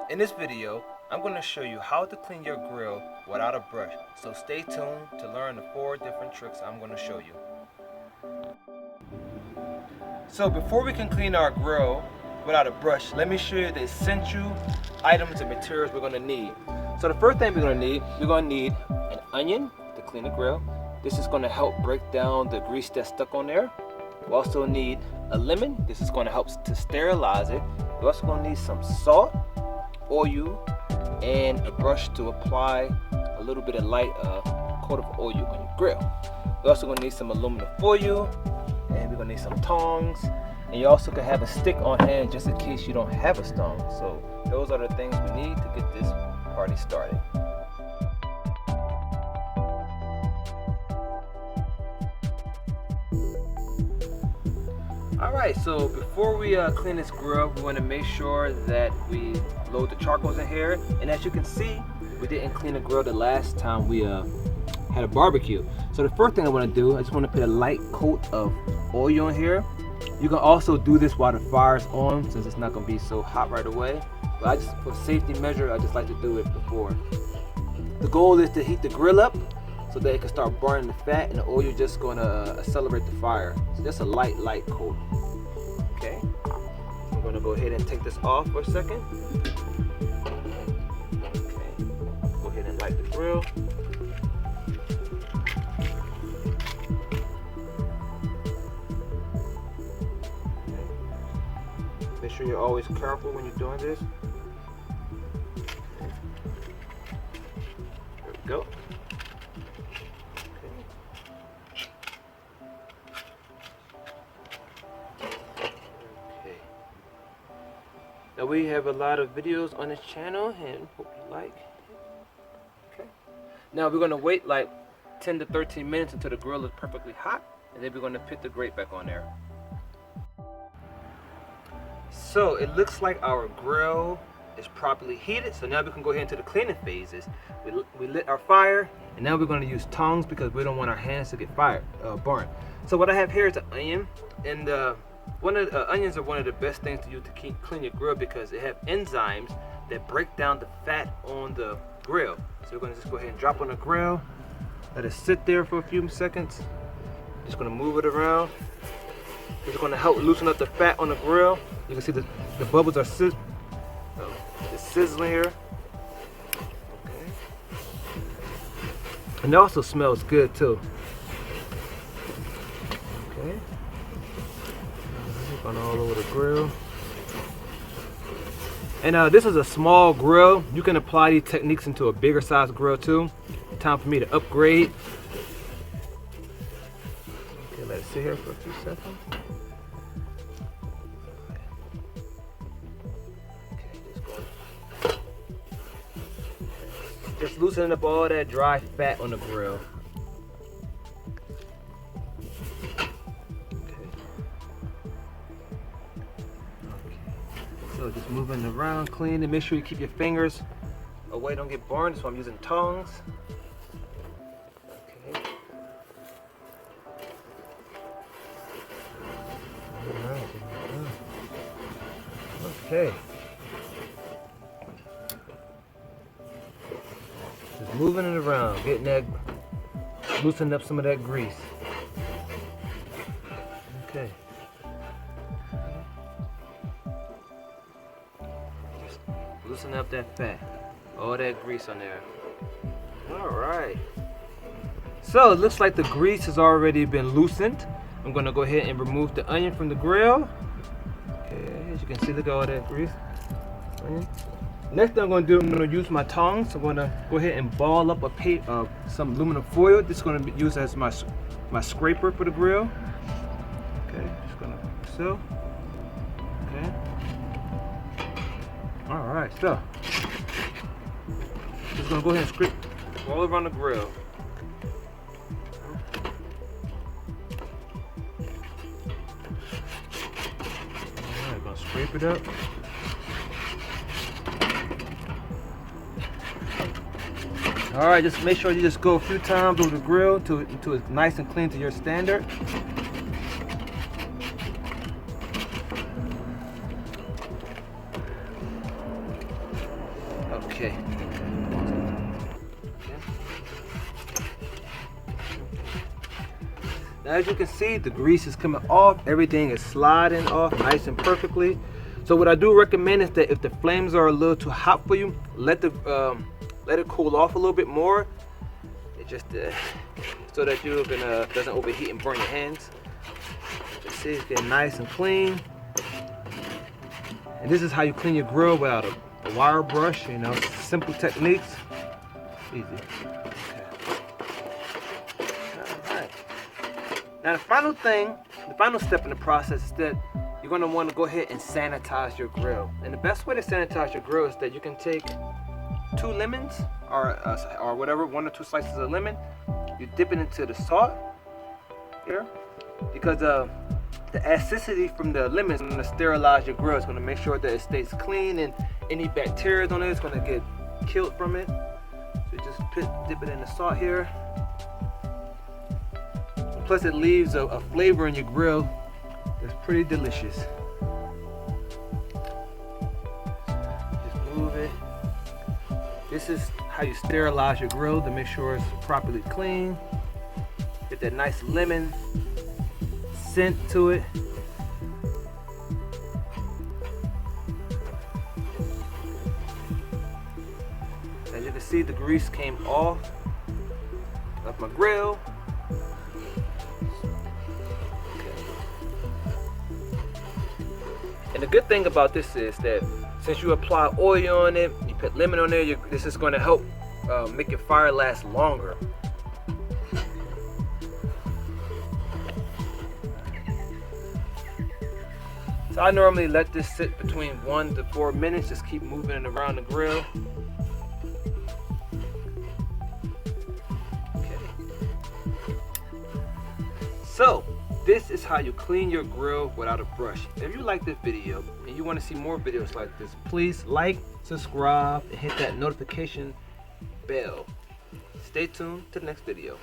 In this video, I'm going to show you how to clean your grill without a brush. So stay tuned to learn the 4 different tricks I'm going to show you. So before we can clean our grill without a brush, let me show you the essential items and materials we're going to need. So the first thing we're going to need an onion to clean the grill. This is going to help break down the grease that's stuck on there. We also need a lemon. This is going to help to sterilize it. We're also going to need some salt, oil, and a brush to apply a little bit of light coat of oil on your grill. We're also going to need some aluminum foil, and we're going to need some tongs, and you also can have a stick on hand just in case you don't have a stone. So those are the things we need to get this party started. Alright, so before we clean this grill, we want to make sure that we load the charcoals in here. And as you can see, we didn't clean the grill the last time we had a barbecue. So the first thing I want to do, I just want to put a light coat of oil on here. You can also do this while the fire's on, since it's not going to be so hot right away. But I just, for safety measure, I just like to do it before. The goal is to heat the grill up so that it can start burning the fat, and the oil is just going to accelerate the fire. So just a light coat. Okay, I'm going to go ahead and take this off for a second. Okay, go ahead and light the grill. Okay. Make sure you're always careful when you're doing this. There we go. Now we have a lot of videos on this channel and hope you like. Okay. Now we're gonna wait like 10 to 13 minutes until the grill is perfectly hot, and then we're gonna put the grate back on there. So it looks like our grill is properly heated, so now we can go ahead into the cleaning phases. We lit our fire, and now we're gonna use tongs because we don't want our hands to get burned. So what I have here is an onion, and onions are one of the best things to use to clean your grill because they have enzymes that break down the fat on the grill. So we're going to just go ahead and drop on the grill, let it sit there for a few seconds. Just going to move it around. It's going to help loosen up the fat on the grill. You can see the bubbles are sizzling here. Okay. And it also smells good too. Okay. Going all over the grill. And this is a small grill. You can apply these techniques into a bigger size grill too. Time for me to upgrade. Okay, let it sit here for a few seconds. Okay, just loosening up all that dry fat on the grill. So just moving around, clean, and make sure you keep your fingers away, don't get burned. So I'm using tongs. Okay. All right. Okay. Just moving it around, getting that, loosening up some of that grease. Okay. Loosen up that fat, all that grease on there. All right. So it looks like the grease has already been loosened. I'm gonna go ahead and remove the onion from the grill. Okay, as you can see, look at all that grease. Onion. Next thing I'm gonna do, I'm gonna use my tongs. I'm gonna go ahead and ball up some aluminum foil. This is gonna be used as my scraper for the grill. Okay, just gonna so. Okay. Alright, so just gonna go ahead and scrape all around the grill. Alright, gonna scrape it up. Alright, just make sure you just go a few times over the grill until it's nice and clean to your standard. Okay. Now as you can see, the grease is coming off. Everything is sliding off nice and perfectly. So what I do recommend is that if the flames are a little too hot for you, let it cool off a little bit more. It just so that you doesn't overheat and burn your hands. You see, it's getting nice and clean. And this is how you clean your grill without a wire brush. You know, simple techniques. Easy. Now the final step in the process is that you're going to want to go ahead and sanitize your grill. And the best way to sanitize your grill is that you can take 2 lemons or whatever, 1 or 2 slices of lemon. You dip it into the salt here because the acidity from the lemon is going to sterilize your grill. It's going to make sure that it stays clean and any bacteria on it is going to get killed from it. So you just dip it in the salt here. Plus it leaves a flavor in your grill that's pretty delicious. Just move it. This is how you sterilize your grill to make sure it's properly clean. Get that nice lemon scent to it. As you can see, the grease came off my grill. And the good thing about this is that since you apply oil on it, you put lemon on there, this is going to help make your fire last longer. So I normally let this sit between 1 to 4 minutes, just keep moving it around the grill. Okay. So, this is how you clean your grill without a brush. If you like this video and you want to see more videos like this, please like, subscribe, and hit that notification bell. Stay tuned to the next video.